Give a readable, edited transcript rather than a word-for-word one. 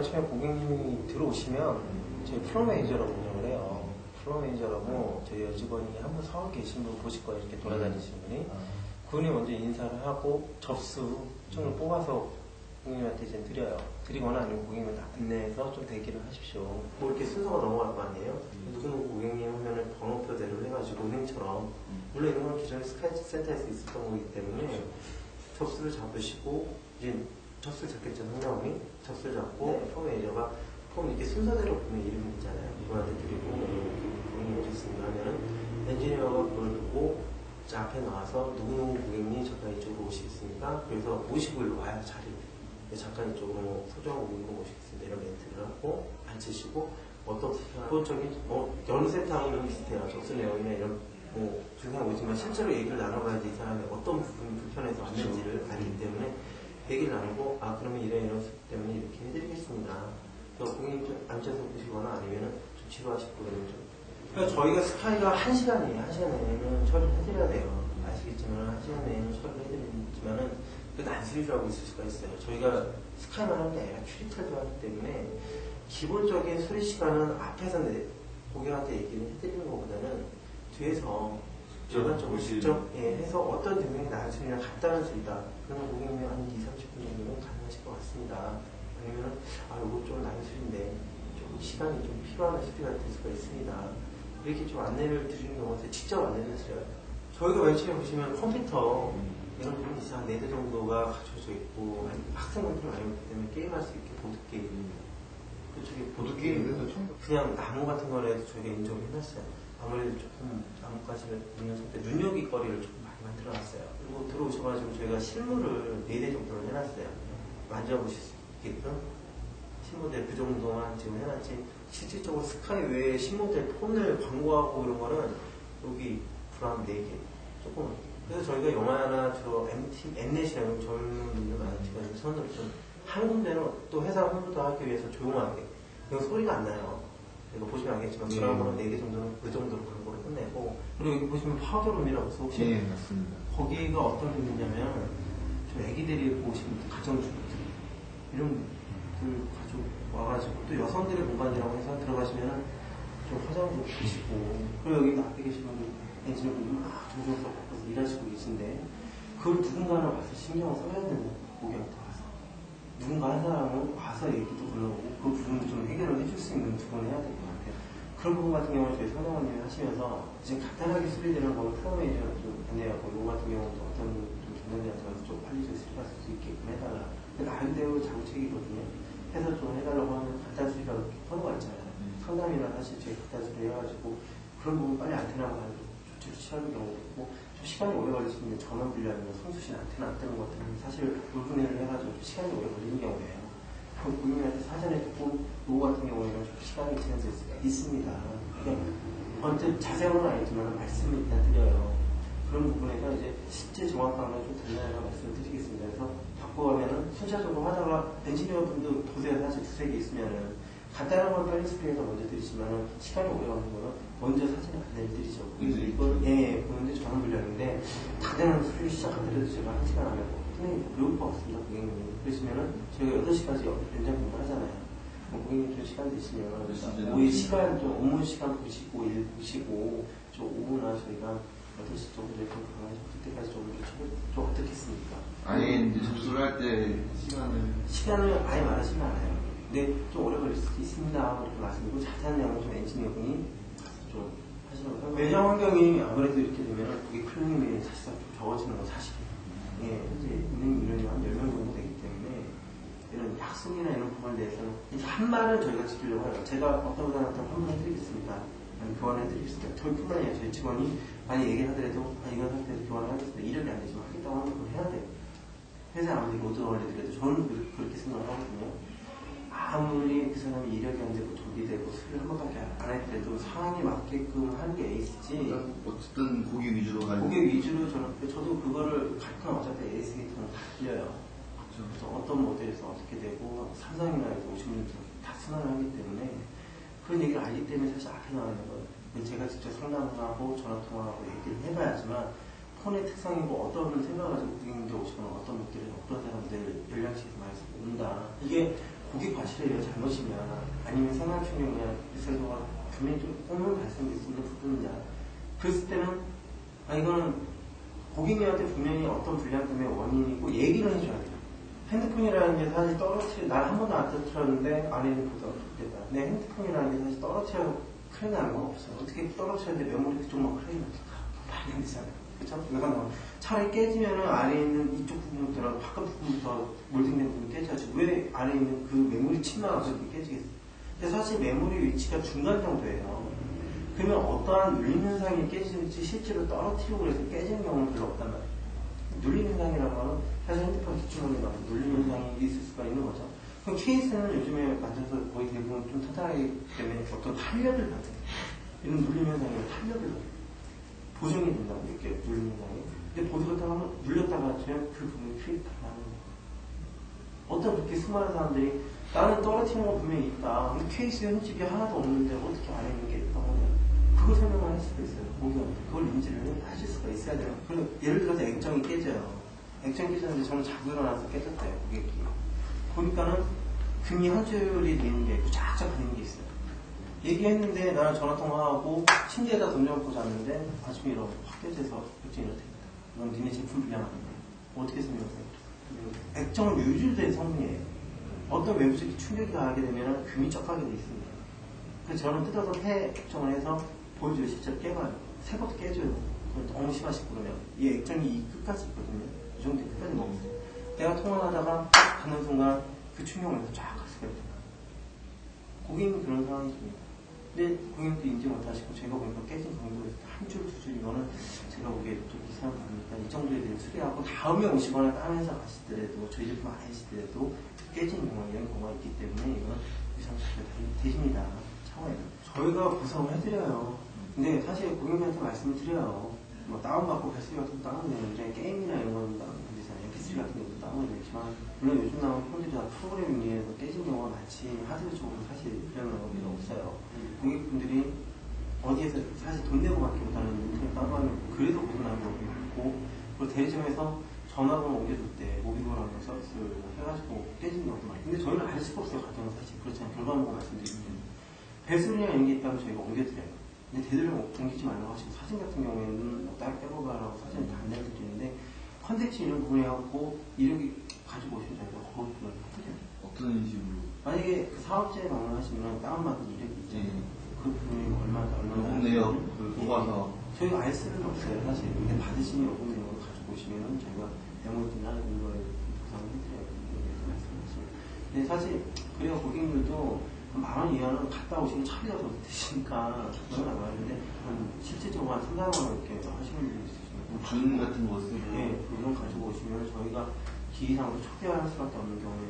처음에 고객님이 들어오시면 저희 플로어 매니저라고 운영을 해요. 플로어 매니저라고 저희 여직원이 한번 서울 계신 분 보실 거예요. 이렇게 돌아다니시는 분이. 그분이 먼저 인사를 하고 접수증을 뽑아서 고객님한테 이제 드려요. 드리거나 아니면 고객님을 다 안내해서 좀 대기를 하십시오. 뭐 이렇게 순서가 넘어갈 거 아니에요? 누구누구 고객님 하면은 번호표대로 해가지고 은행처럼 물론 이런 건 기존에 스카이 센터에서 있었던 거기 때문에 접수를 잡으시고 이제 접수를 잡겠죠. 상담원이 접수를 잡고 폼 매니저가 폼 이렇게 순서대로 보면 이름이 있잖아요. 이분한테 드리고 고객님 오셨습니다 하면은 엔지니어가 그걸 보고 자 앞에 나와서 누구누구 고객님 잠깐 이쪽으로 오시겠습니까? 그래서 모시고 와요. 자리를. 잠깐 이쪽으로 뭐 소중한 고객님 모시겠습니다. 이런 멘트를 하고 앉으시고 어떤 기본적인 여느 센터하고는 비슷해요. 접수 내용이나 이런 뭐 중요한 거지만 실제로 얘기를 나눠봐야지 이 사람이 어떤 부분이 불편해서 왔는지를 알기 때문에 얘기를 나누고 그러면 이런 때문에 이렇게 해드리겠습니다. 고객님 좀 앉아서 보시거나 아니면은 좀 지루하시고 그러면 좀 그러니까 저희가 스카이가 1시간이에요. 1시간 내에는 처리를 해드려야 돼요. 아시겠지만 1시간 내에는 처리를 해드리지만은 그 난수리라고 있을 수가 있어요. 저희가 스카이만 하는 게 아니라 큐리탈도 하기 때문에 기본적인 수리 시간은 앞에서 고객한테 얘기를 해드리는 것보다는 뒤에서 일반적으로 직접 해서 어떤 등등의 난수리나 간단한 수리다. 그러면 고객님이 한 20-30분 정도는 가능하실 것 같습니다. 아니면은 이거 좀 난수리인데 조금 시간이 좀 필요한 수리가 될 수가 있습니다. 이렇게 좀 안내를 드리는 경우에 직접 안내를 드려요. 저희가 맨 처음에 보시면 컴퓨터 이런 부분이 한 4대 정도가 갖춰져 있고 학생분들이 많이 오기 때문에 게임할 수 있게 보드게임 그쪽에 보드게임 그냥 나무 같은 거라도 저희가 인정을 해놨어요. 아무래도 조금 나뭇가지를 있는 상태 눈여깃거리를 조금 많이 만들어놨어요. 그리고 들어오셔가지고 저희가 실물을 4대 정도를 해놨어요. 만져보실 수 있게끔 신모델 그 정도만 지금 해놨지 실질적으로 스카이 외에 신모델 폰을 광고하고 이런 거는 여기 브라운 4개 조금 그래서 저희가 영화나 엠넷이라는 젊은 분들 많으니까 손으로 좀 한 군데는 또 회사 홍보도 하기 위해서 조용하게 이거 소리가 안 나요. 이거 보시면 알겠지만 브라운은 4개 정도는 그 정도로 광고를 끝내고 그리고 여기 보시면 파우더룸이라고 해서 혹시 맞습니다. 거기가 어떤 분이냐면 좀 애기들이 오신 가정주부들 이런 분들 가족 와가지고 또 여성들의 공간이라고 해서 들어가시면은 좀 화장도 보시고 그리고 여기 앞에 계신 분들 엔지니어분이 막 정성스럽게 일하시고 계신데 그걸 누군가를 와서 신경을 써야 되는 고객한테 와서 누군가 한 사람은 와서 얘기도 불러오고 그 부분을 좀 해결을 해줄 수 있는 부분을 해야 될 것 같아요. 그런 부분 같은 경우는 저희 상담원님이 하시면서 지금 간단하게 수리되는 거는 프로메이저를 좀 안내하고 이거 같은 경우도 어떤 좀 전문가한테 가서 좀 빨리 좀 수리할 수 있게끔 해달라. 나름대로 장책이거든요. 해서 좀 해달라고 하면 간단 수리라고 번호가 있잖아요. 상담이나 사실 저희 간단 수리 해가지고 그런 부분 빨리 안테나가 가지고 조치를 취하는 경우도 있고 좀 시간이 오래 걸릴 수 있는 전원 분류하면 성수신 안테나 안 뜨는 것들은 사실 물분해를 해가지고 시간이 오래 걸리는 경우예요. 그럼 고객님한테 사전에 조금 요거 같은 경우에는 좀 시간이 제한될 수가 있습니다. 그러니까 언제 자세로는 아니지만 말씀을 일단 드려요. 그런 부분에서 이제 실제 정확한 건 좀 달라야 말씀을 드리겠습니다. 그래서 바꿔가면은 순차적으로 하다가 엔지니어 분도 보세요. 사실 2-3개 있으면은 간단한 건 빨리 스프레이에서 먼저 드리시면은 시간이 오래 걸리는 거는 먼저 사진을 간단히 드리죠. 그래서 이걸 보는데 전원 분량인데 다른 수리 시작하더라도 제가 1시간 안에 분명히 배울 거 없습니다. 고객님이 그러시면은 저희가 8시까지 연장 공부를 하잖아요. 고객님 좀 시간 되시면 오후 시간 좀 업무 시간 보시고 일 보시고 좀 오후나 저희가 8시 정도 이렇게 강화해서 그때까지 좀 어떻겠습니까? 아예 이제 접수를 할 때 시간을 아예 말하시면 알아요. 근데 좀 오래 걸릴 수도 있습니다. 그렇게 말씀드리고 자세한 내용은 좀 엔지니어분이 좀 하시는 거예요. 매장 환경이 아무래도 이렇게 되면 그게 클리닝이 사실상 좀 적어지는 건 사실이에요. 현재 있는 인원이 한 10명 정도 되기 때문에 이런 약속이나 이런 부분에 대해서는 이제 한 말을 저희가 지키려고 해요. 제가 어떤 분한테 환불해드리겠습니다. 교환해드리겠습니다. 저희뿐만 아니라 저희 직원이 많이 얘기를 하더라도 이런 상태에서 교환을 하겠습니다. 이력이 안 되지만 하겠다고 하면 그걸 해야 돼요. 회사에 아무리 로드 올려드려도 저는 그렇게 생각을 하거든요. 아무리 그 사람이 이력이 안 되고 독이 되고 수리를 한 번밖에 안 했더라도 상황에 맞게끔 하는 게 에이스지. 어쨌든 고객 위주로 가야 고객 위주로 저도 그거를 가끔 어차피 에이스 게이트는 다 틀려요. 그래서 어떤 모델에서 어떻게 되고 삼성이나 오신 분들 다 순환을 하기 때문에 그런 얘기를 알기 때문에 사실 앞에 나가는 거예요. 제가 직접 상담을 하고 전화통화하고 얘기를 해봐야지만 폰의 특성이고 어떤 생각을 가지고 고객님들 오시거나 어떤 분들은 어떤 사람들 연령층에서 많이 온다. 이게 고객 과실을 잘못이냐, 아니면 생활 충격이냐, 비싸도가 분명히 좀 오늘 발생될 수 있는 부분이냐. 그랬을 때는, 이거는 고객님한테 분명히 어떤 불량 때문에 원인이고 얘기를 해줘야 돼요. 핸드폰이라는 게 사실 난 한 번도 안 떨어뜨렸는데 안에 있는 보드가 좋겠다. 내 핸드폰이라는 게 사실 떨어뜨려 큰일 나는 건 없어요. 어떻게 떨어뜨렸는데 메모리 그쪽만 큰일 나니까 많이 안 되잖아요. 그쵸? 내가 뭐 차라리 깨지면은 안에 있는 이쪽 부분부터 바깥 부분부터 몰딩된 부분이 깨져야지 왜 안에 있는 그 메모리 칩만 와서 이렇게 깨지겠어요? 근데 사실 메모리 위치가 중간 정도예요. 그러면 어떠한 눌림 현상이 깨지는지 실제로 떨어뜨리고 해서 깨지는 경우는 별로 없단 말이에요. 눌림 현상이라는 거는 사실 핸드폰 기초문에 나와서 눌림 현상이 있을 수가 있는 거죠. 그럼 케이스는 요즘에 만져서 거의 대부분 좀 탄탄하기 때문에 어떤 탄력을 받는 이런 눌림 현상이 탄력을 받는 보정이 된다고 이렇게 눌림 현상이. 근데 보드 같은 거 한번 눌렸다가 그냥 그 부분이 크게 달라는 거예요. 어떤 그렇게 수많은 사람들이 나는 떨어뜨리는 거 분명히 있다. 근데 케이스에 흠집이 하나도 없는데 어떻게 안에 있는 게 있다고 하냐. 그걸 설명을 할 수가 있어요. 고객한테. 그걸 인지를 하실 수가 있어야 돼요. 그리고 예를 들어서 액정이 깨져요. 액정이 깨졌는데 저는 자고 일어나서 깨졌대요. 고객이. 보니까는 금이 한 줄이 되는 게 있고 쫙쫙 되는 게 있어요. 얘기했는데 나랑 전화통화하고 침대에다 던져놓고 잤는데 아침에 일어나서 확 깨져서 액정이 이렇게 됩니다. 이건 니네 제품 불량하는 거예요. 어떻게 설명하세요? 액정은 유질된 성분이에요. 어떤 외부적인 충격이 가하게 되면 금이 쩍하게 돼 있습니다. 그래서 저는 뜯어서 폐 액정을 해서 보여줘요. 실제로 깨봐요. 새 것도 깨져요. 너무 심하시고 그러면 이 액정이 이 끝까지 있거든요. 이 정도 끝까지 먹었어요. 내가 통화하다가 가는 순간 그 충격을 해서 쫙 갔을 거예요. 고객님 그런 상황이 듭니다. 근데 고객님도 인지 못하시고 제가 보니까 깨진 정도에서 한 줄, 두 줄이면은 제가 보기에 좀 이상한 부분이니까 이 정도에 대해 수리하고 다음에 오시거나 다른 회사 가시더라도 저희 제품 안 하시더라도 깨진 경우가 이런 경우가 있기 때문에 이건 유상 처리가 되십니다. 차후에는 저희가 보상을 해드려요. 근데 사실 고객님한테 말씀을 드려요. 뭐 다운받고 배수리 같은 거 다운되는데 게임이나 이런 거는 다운되잖아요. MP3 같은 것도 다운되지만 물론 요즘 나온 폰들이 다 프로그래밍 위해서 깨진 경우가 많지 하드웨어 쪽으로 사실 그런 경우가 없어요. 고객분들이 어디에서 사실 돈 내고 받기 보다는 인터넷 다운받는 그래도 고장나는 경우도 있고 그리고 대리점에서 전화번호 옮겨줄 때 모비고라는 서비스를 해가지고 깨지는 경우도 많아요. 근데 저희는 알 수가 없어요. 가정은 사실 그렇지 않아요. 결과만 보고 말씀드리면 배수리나 이런 게 있다면 저희가 옮겨드려요. 근데 대들을 옮기지 말라고 하시고 사진 같은 경우에는 따로 빼먹으라고 사진을 다 안내를 드리는데 컨텐츠 이런 부분에 갖고 이력이 가지고 오시면 저희가 거의 그걸 해드려요. 어떤 식으로? 만약에 그 사업자에 방문하시면 다운받은 이력이 있잖아요. 그 부분이 얼마나 없네요. 그 뽑아서 저희가 알 수는 없어요. 사실 근데 받으시는 요금 내용을 가지고 오시면 저희가 메모리나 이런 거에 보상을 해드려요. 이렇게 말씀하시면. 근데 사실 그래요. 고객님들도 10,000원 이하는 갔다 오시면 차비가 더 드시니까 그건 안 하는데 실질적으로 한 3,400원 이렇게 하시는 분들이 있으시면 준 같은 거 쓰고 네, 그런 가지고 오시면 저희가 기기상으로 초기화할 수밖에 없는 경우에